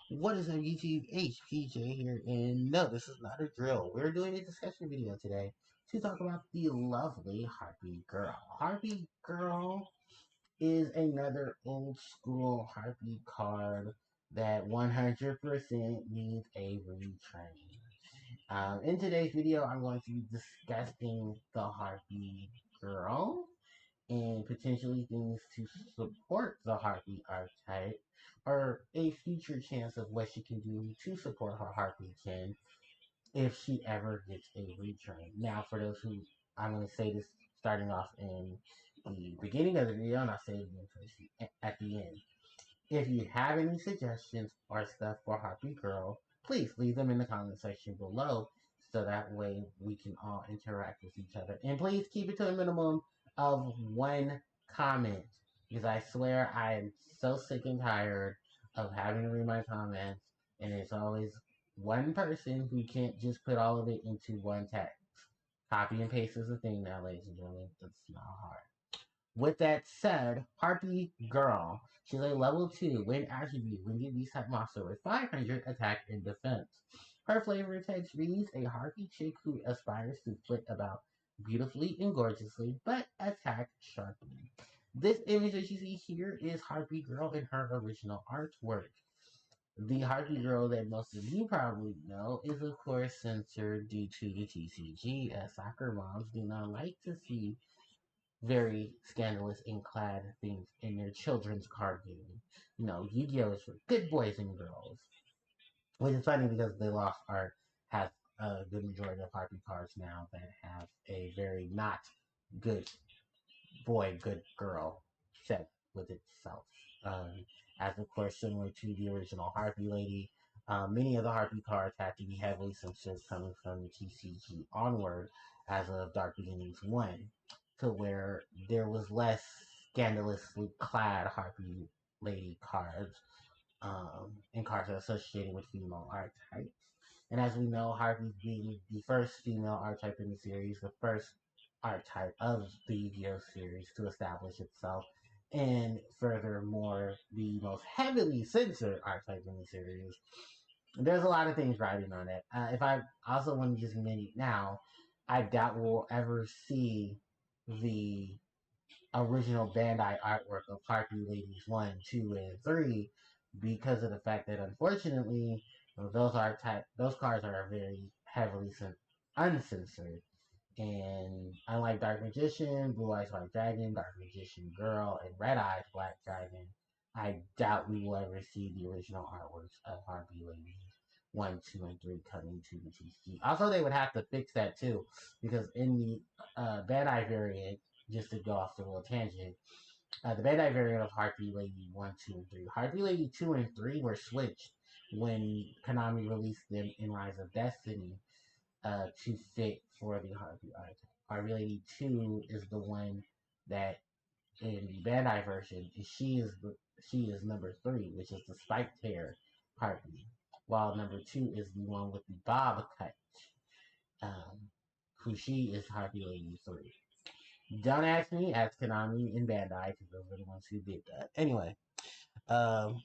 What is up, YouTube? HPJ here, and no, this is not a drill. We're doing a discussion video today to talk about the lovely Harpie Girl. Harpie Girl is another old school Harpie card that 100% needs a retrain. In today's video, I'm going to be discussing the Harpie Girl and potentially things to support the Harpie archetype, or a future chance of what she can do to support her Harpie kin if she ever gets a retrain. Now, for those who, I'm going to say this starting off in the beginning of the video, and I'll say it again at the end. If you have any suggestions or stuff for Harpie Girl, please leave them in the comment section below so that way we can all interact with each other. And please keep it to a minimum of one comment because I swear I am so sick and tired of having to read my comments, and it's always one person who can't just put all of it into one text. Copy and paste is a thing now, ladies and gentlemen. It's not hard. With that said, Harpie Girl. She's a level 2 win attribute when you beast type monster with 500 attack and defense. Her flavor text reads a Harpie chick who aspires to flit about beautifully and gorgeously, but attack sharply. This image that you see here is Harpie Girl in her original artwork. The Harpie Girl that most of you probably know is of course censored due to the TCG, as soccer moms do not like to see very scandalous and clad things in their children's card game. You know, Yu-Gi-Oh! Is for good boys and girls. Which is funny because the Lost Art has a good majority of Harpy cards now that have a very not good boy, good girl set with itself. As of course, similar to the original Harpy Lady, many of the Harpy cards have to be heavily censored coming from the TCG onward as of Dark Beginnings 1, to where there was less scandalously clad Harpy Lady cards, and cards that are associated with female archetypes. And as we know, Harpy being the first female archetype in the series, the first archetype of the Yu-Gi-Oh! Series to establish itself, and furthermore, the most heavily censored archetype in the series. There's a lot of things riding on it. If I also want to just mention now, I doubt we'll ever see the original Bandai artwork of Harpy Ladies 1, 2, and 3 because of the fact that unfortunately those cards are very heavily uncensored. And unlike Dark Magician, Blue Eyes White Dragon, Dark Magician Girl, and Red Eyes Black Dragon, I doubt we will ever see the original artworks of Harpy Ladies 1, 2, and 3 coming to the TCG. Also, they would have to fix that too, because in the Bad Eye variant, just to go off the little tangent, the Bandai variant of Harpy Lady 1, 2, and 3. Harpy Lady 2 and 3 were switched when Konami released them in Rise of Destiny to fit for the Harpy archetype. Harpy Lady 2 is the one that in the Bandai version, she is number 3, which is the spiked hair Harpy, while number 2 is the one with the bob cut, who she is Harpy Lady 3. Don't ask me, ask Konami and Bandai, because those are the ones who did that. Anyway,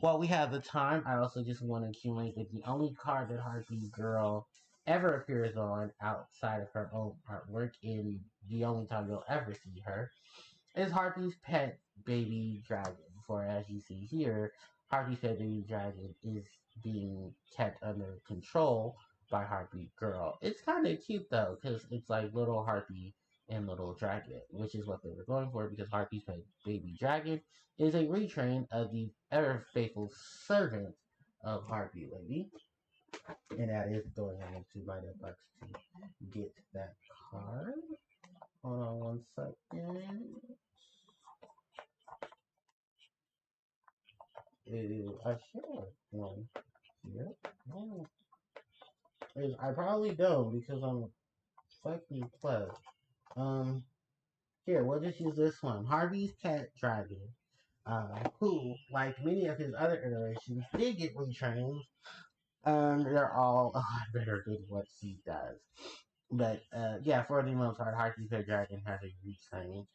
while we have the time, I also just want to accumulate that the only card that Harpie Girl ever appears on outside of her own artwork, and the only time you'll ever see her, is Harpy's pet baby dragon. For as you see here, Harpy's pet baby dragon is being kept under control by Harpie Girl. It's kind of cute though, because it's like little Harpy and little dragon, which is what they were going for, because Harpy's pet baby dragon is a retrain of the ever faithful servant of Harpy Lady. And that is going into my box to get that card. Hold on one second. I should have one here. Oh, I probably don't because I'm fucking close. Um, Here, we'll just use this one. Harvey's Pet Dragon, who, like many of his other iterations, did get retrained. They're all a lot better than what he does. But, yeah, for the most part, Harvey's Pet Dragon has a retrain.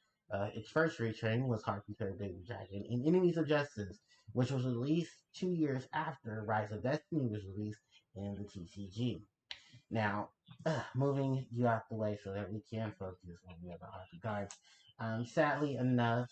Its first retrain was Harpie Girl Baby Dragon in Enemies of Justice, which was released 2 years after Rise of Destiny was released in the TCG. Now, moving you out the way so that we can focus on the other Harpy cards. Sadly enough,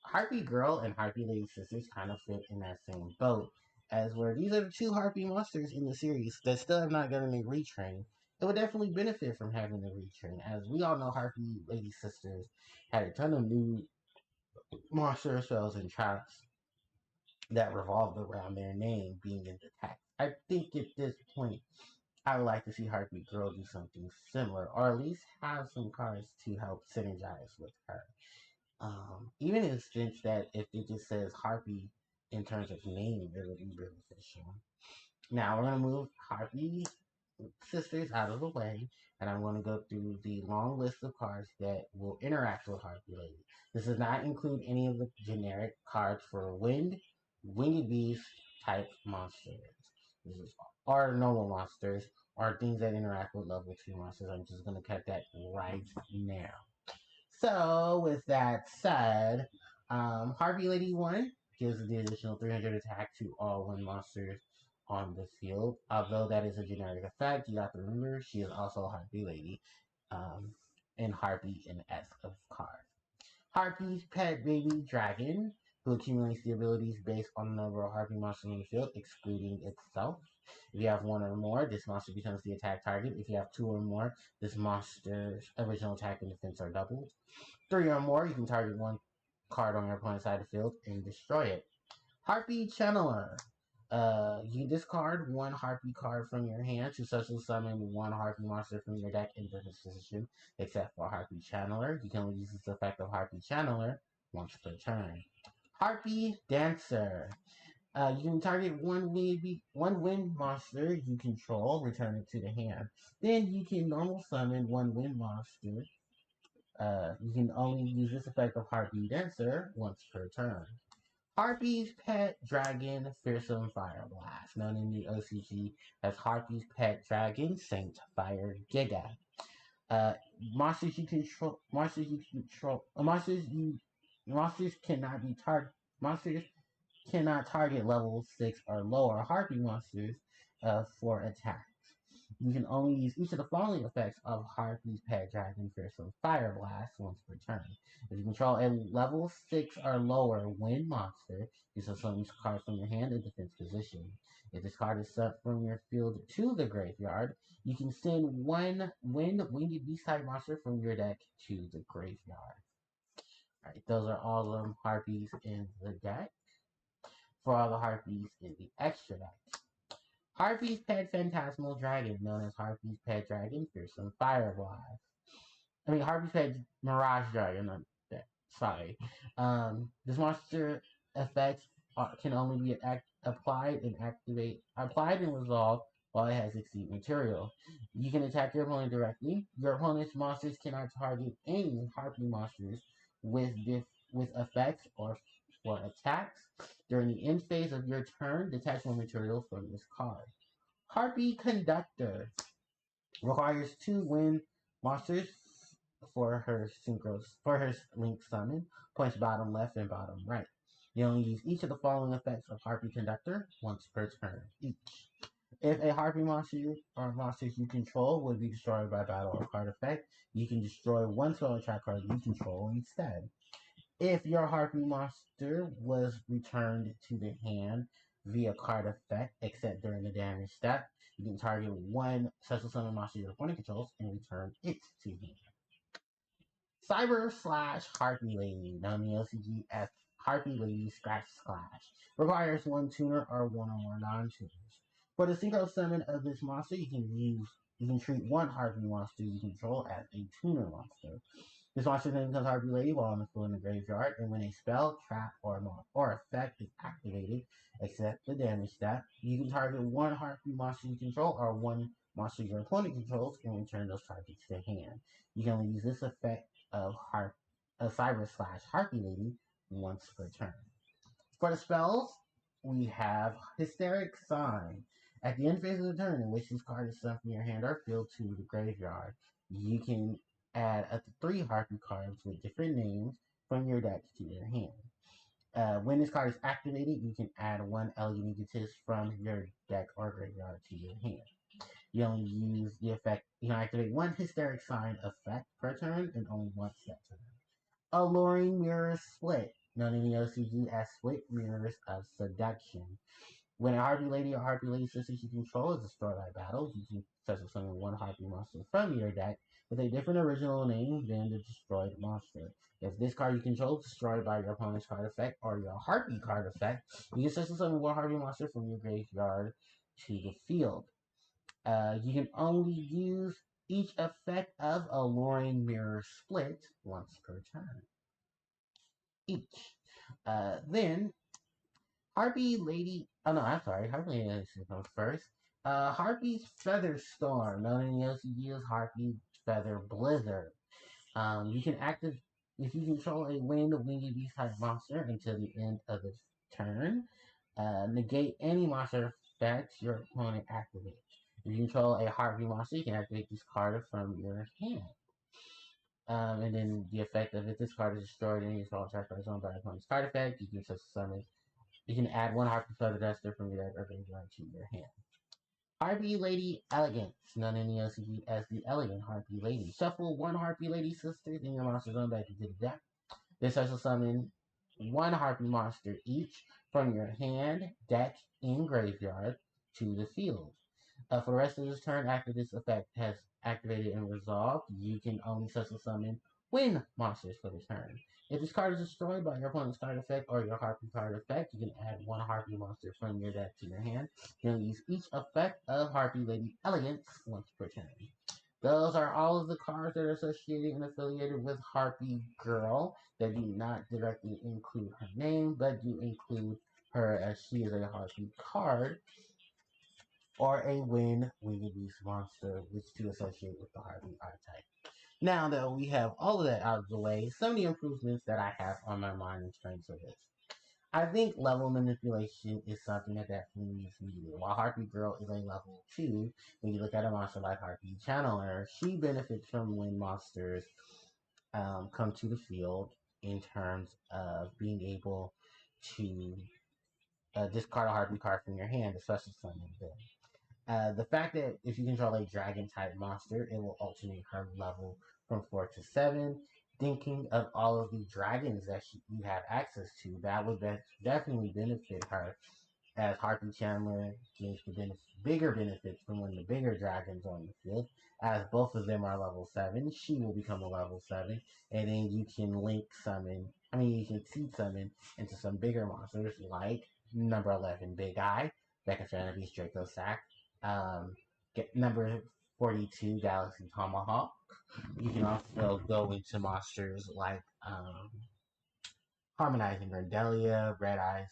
Harpie Girl and Harpie Lady Sisters kind of fit in that same boat, as where these are the two Harpy monsters in the series that still have not gotten a retrain. It would definitely benefit from having a retrain, as we all know Harpy Lady Sisters had a ton of new monster spells and traps that revolved around their name being in the text. I think at this point I would like to see Harpie Girl do something similar, or at least have some cards to help synergize with her. Even in the sense that if it just says Harpy in terms of name, it would be beneficial. Now we're gonna move Harpy sisters out of the way, and I'm going to go through the long list of cards that will interact with Harpy Lady. This does not include any of the generic cards for winged beast type monsters. This is or normal monsters, or things that interact with level 2 monsters. I'm just going to cut that right now. So, with that said, Harpy Lady 1 gives the additional 300 attack to all wind monsters on the field. Although that is a generic effect, you have to remember she is also a Harpy Lady, um, and Harpy in S of cards. Harpy's Pet Baby Dragon, who accumulates the abilities based on the number of Harpy monsters on the field, excluding itself. If you have one or more, this monster becomes the attack target. If you have two or more, this monster's original attack and defense are doubled. Three or more, you can target one card on your opponent's side of the field and destroy it. Harpie Channeler. You can discard one Harpy card from your hand to special summon one Harpy monster from your deck in this position, except for Harpie Channeler. You can only use this effect of Harpie Channeler once per turn. Harpy Dancer. You can target one wind monster you control, return it to the hand. Then you can normal summon one wind monster. You can only use this effect of Harpy Dancer once per turn. Harpy's Pet Dragon Fearsome Fire Blast, known in the OCG as Harpy's Pet Dragon Saint Fire Giga. Uh, monsters cannot be monsters cannot target level 6 or lower Harpy monsters for attacks. You can only use each of the following effects of Harpy's Pet Dragon Fearsome Fire Blast once per turn. If you control a level 6 or lower wind monster, you can summon this card from your hand in defense position. If this card is sent from your field to the graveyard, you can send one winged beast type monster from your deck to the graveyard. Alright, those are all of them Harpies in the deck. For all the Harpies in the extra deck. Harpy's Pet Phantasmal Dragon, known as Harpy's Pet Dragon Fearsome Fire Blast. Harpy's Pet Mirage Dragon. Sorry. This monster effect can only be applied and resolved while it has exceed material. You can attack your opponent directly. Your opponent's monsters cannot target any Harpy monsters with effects or for attacks. During the end phase of your turn, detach one material from this card. Harpy Conductor requires 2 wind monsters for her link summon. Points bottom left and bottom right. You only use each of the following effects of Harpy Conductor once per turn each. If a Harpy monster or monsters you control would be destroyed by battle or card effect, you can destroy one spell attack card you control instead. If your Harpy monster was returned to the hand via card effect, except during the damage step, you can target one special summon monster your opponent controls and return it to hand. Cyber/Harpy Lady, known in the OCG as Harpy Lady Scratch Slash, requires one tuner or one or more non-tuners. For the synchro summon of this monster, you can treat one Harpy monster you control as a tuner monster. This monster then becomes Harpy Lady while on the field in the graveyard, and when a spell, trap, or effect is activated, except the damage stat, you can target one Harpy monster you control or one monster your opponent controls and return those targets to hand. You can only use this effect of Cyber/Harpy Lady once per turn. For the spells, we have Hysteric Sign. At the end phase of the turn, in which this card is sent from your hand or field to the graveyard, you can add up to 3 Harpy cards with different names from your deck to your hand. When this card is activated, you can add one elegant egotist from your deck or graveyard to your hand. You only use the effect, you can activate one hysteric sign effect per turn and only once that turn. Alluring Mirror Split, known in the OCG as Split Mirrors of Seduction. When a Harpy Lady or Harpy Lady sister you control is destroyed by battle, you can such summon one Harpy monster from your deck with a different original name than the destroyed monster. If this card you control is destroyed by your opponent's card effect or your Harpy card effect, you can such summon one Harpy monster from your graveyard to the field. You can only use each effect of Alluring Mirror Split once per turn. Each. Then Harpy Lady. Oh no, I'm sorry. Harpy Lady comes first. Harpy's Feather Storm, known in the OCG as Harpy Feather Blizzard. You can active if you control a winged beast type monster until the end of the turn. Negate any monster effects your opponent activates. If you control a Harpy monster, you can activate this card from your hand. And then the effect of if this card is destroyed and you control attack by its own by opponent's card effect, you can just summon. You can add one Harpy Feather Duster from your deck or graveyard to your hand. Harpy Lady Elegance, known in the OCG as the Elegant Harpy Lady. Shuffle one Harpy Lady sister in your monster's own back into the deck. This special summon one Harpy monster each from your hand, deck, and graveyard to the field. For the rest of this turn, after this effect has activated and resolved, you can only special summon win monsters for the turn. If this card is destroyed by your opponent's card effect or your Harpy card effect, you can add one Harpy monster from your deck to your hand. You can use each effect of Harpy Lady Elegance once per turn. Those are all of the cards that are associated and affiliated with Harpie Girl that do not directly include her name, but do include her as she is a Harpie card or a winged beast monster, which to associate with the Harpie archetype. Now that we have all of that out of the way, some of the improvements that I have on my mind in terms of this. I think level manipulation is something that definitely needs to be needed. While Harpie Girl is a level 2, when you look at a monster like Harpie Channeler, she benefits from when monsters come to the field in terms of being able to discard a Harpie card from your hand, especially summon them. The fact that if you control a dragon type monster, it will alternate her level from 4 to 7. Thinking of all of the dragons that you have access to, that would definitely benefit her as Harpy Chandler gains the bigger benefits from when the bigger dragons are on the field. As both of them are level 7, she will become a level 7, and then you can you can seed summon into some bigger monsters like number 11 Big Eye, Becca Beast Draco Sack, get number 42 Galaxy Tomahawk. You can also go into monsters like Harmonizing Grandelia, Red Eyes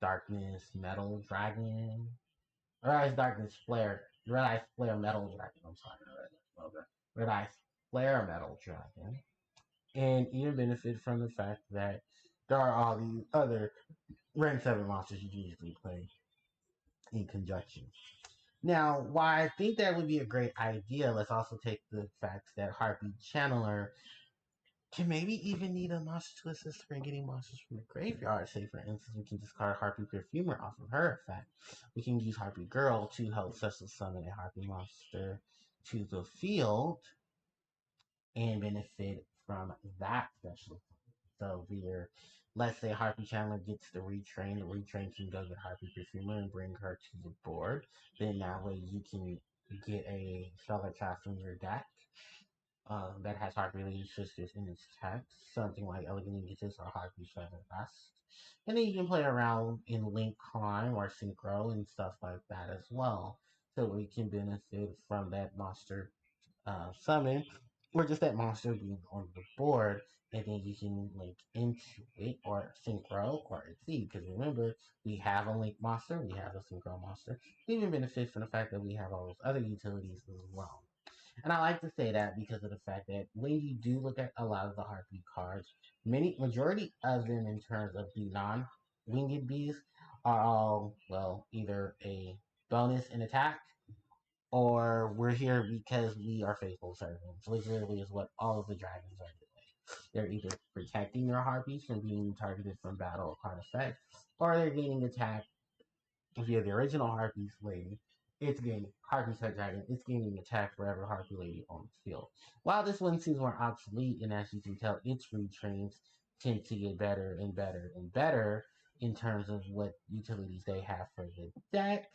Darkness Metal Dragon, Red Eyes Darkness Flare, Red Eyes Flare Metal Dragon. I'm sorry, Red Eyes Flare Metal Dragon, and even benefit from the fact that there are all these other Ren 7 monsters you can usually play in conjunction. Now, why I think that would be a great idea, let's also take the fact that Harpy Channeler can maybe even need a monster to assist her in getting monsters from the graveyard. Say, for instance, we can discard Harpy Perfumer off of her effect. We can use Harpy Girl to help special summon a Harpy monster to the field and benefit from that special. So, let's say Harpy Chandler gets the retrain can go get Harpy Perfumer and bring her to the board. Then that way you can get a Stellar Child from your deck that has Harpy Lady Sisters in its text, something like Elegant Egotist or Harpy Feather Dust. And then you can play around in Link Climb or Synchro and stuff like that as well. So we can benefit from that monster summon, or just that monster being on the board, and then you can link into it, or Synchro, or Exceed. Because remember, we have a Link monster, we have a Synchro monster. We even benefit from the fact that we have all those other utilities as well. And I like to say that because of the fact that when you do look at a lot of the Harpy cards, majority of them in terms of the non-winged bees are all, well, either a bonus in attack or we're here because we are faithful servants, which really is what all of the dragons are doing. They're either protecting your harpies from being targeted from battle or card effect, or they're getting attacked via the original Harpie's Lady. It's gaining Harpie's Head Dragon. It's gaining attack forever Harpie Lady on the field. While this one seems more obsolete, and as you can tell, its retrains tend to get better and better and better in terms of what utilities they have for the deck.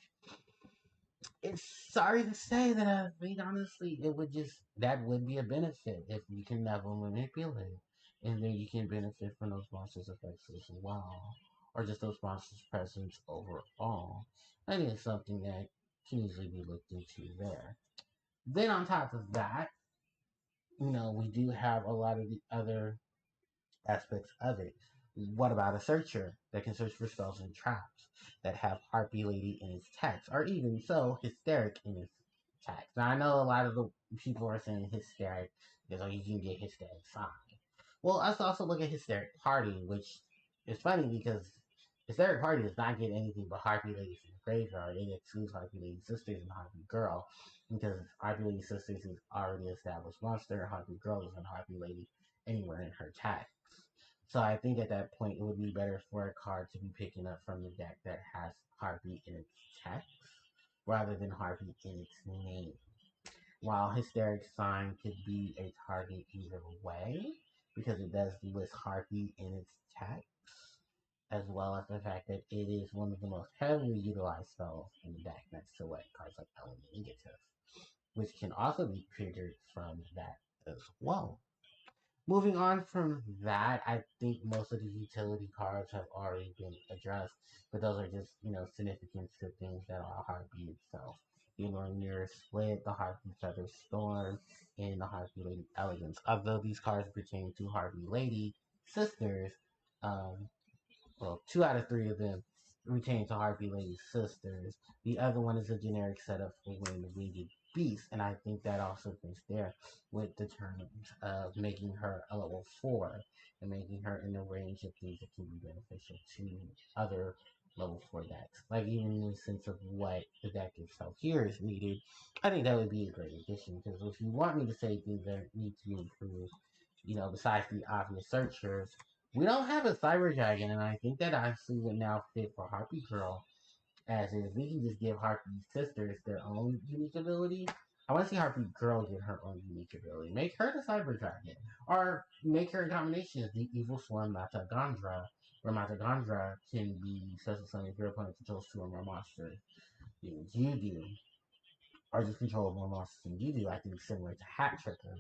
It's sorry to say that I mean honestly, it would just that would be a benefit if you can level manipulate, and then you can benefit from those monsters' effects as well, or just those monsters' presence overall. I think it's something that can easily be looked into there. Then on top of that, we do have a lot of the other aspects of it. What about a searcher that can search for spells and traps that have Harpy Lady in its text, or even so, Hysteric in its text? Now, I know a lot of the people are saying Hysteric because you can get Hysteric Sign. Well, let's also look at Hysteric Party, which is funny because Hysteric Party does not get anything but Harpy Lady from the graveyard. It excludes Harpy Lady Sisters and Harpy Girl because Harpy Lady Sisters is already established monster. Harpy Girl is not Harpy Lady anywhere in her text. So I think at that point it would be better for a card to be picking up from the deck that has Harpy in its text rather than Harpy in its name. While Hysteric Sign could be a target either way, because it does list Harpy in its text, as well as the fact that it is one of the most heavily utilized spells in the deck next to what cards like Element Negative, which can also be triggered from that as well. Moving on from that, I think most of the utility cards have already been addressed, but those are just, significant to things that are Harpy itself. The Mirror Split, the Harpy Feather Storm, and the Harpy Lady Elegance. Although these cards pertain to Harpy Lady sisters, um, well, 2 out of 3 of them retain to Harpy Lady Sisters. The other one is a generic setup for Winged Beast, and I think that also fits there with the terms of making her a level 4 and making her in the range of things that can be beneficial to other level 4 decks. Like, even in the sense of what the deck itself here is needed, I think that would be a great addition, because if you want me to say things that need to be improved, besides the obvious searchers, we don't have a Cyber Dragon, and I think that actually would now fit for Harpie Girl, as is we can just give Harpie Sisters their own unique ability. I want to see Harpie Girl get her own unique ability. Make her the Cyber Dragon, or make her a combination of the Evil Swarm Matagandra, where Matagandra can be special summon if your opponent controls 2 or more monsters. You do or just control more monsters than you do. I think similar to Hat Tricker,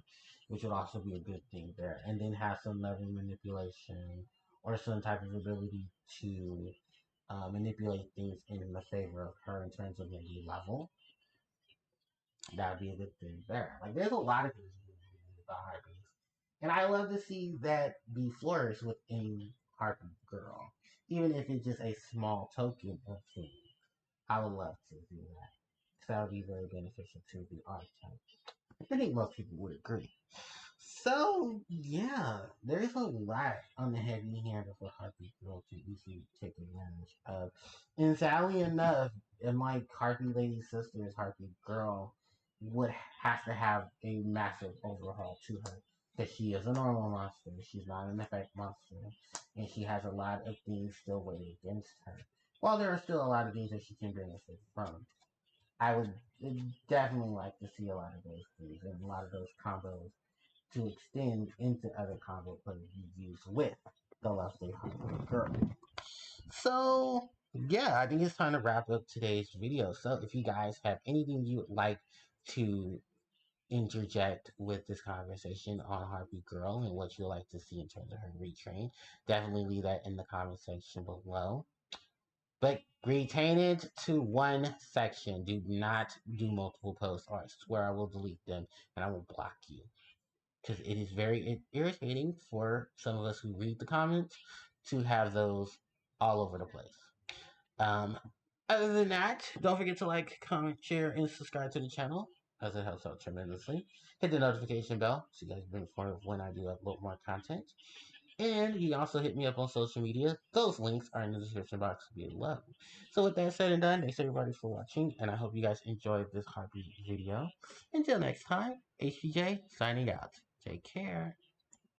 which would also be a good thing there. And then have some level manipulation or some type of ability to manipulate things in the favor of her in terms of maybe level. That would be a good thing there. Like, there's a lot of things you can do with the Harpies. And I love to see that be flourished within Harpie Girl. Even if it's just a small token of things. I would love to do that. So that would be very beneficial to the archetype. I think most people would agree. So, yeah, there's a lot on the heavy hand of a Harpie Girl to easily take advantage of. And sadly enough, unlike Harpie Lady Sisters, Harpie Girl would have to have a massive overhaul to her. Because she is a normal monster, she's not an effect monster, and she has a lot of things still weighted against her. While there are still a lot of things that she can benefit from. I would definitely like to see a lot of those things and a lot of those combos to extend into other combo plays you use with the lovely Harpie Girl. So, yeah, I think it's time to wrap up today's video. So, if you guys have anything you would like to interject with this conversation on Harpie Girl and what you'd like to see in terms of her retrain, definitely leave that in the comment section below. But retain it to one section. Do not do multiple posts, or I swear I will delete them and I will block you. Because it is very irritating for some of us who read the comments to have those all over the place. Other than that, don't forget to like, comment, share, and subscribe to the channel, as it helps out tremendously. Hit the notification bell so you guys are informed of when I do upload more content. And you can also hit me up on social media. Those links are in the description box below. So with that said and done, thanks everybody for watching, and I hope you guys enjoyed this Harpie video. Until next time, HPJ signing out. Take care.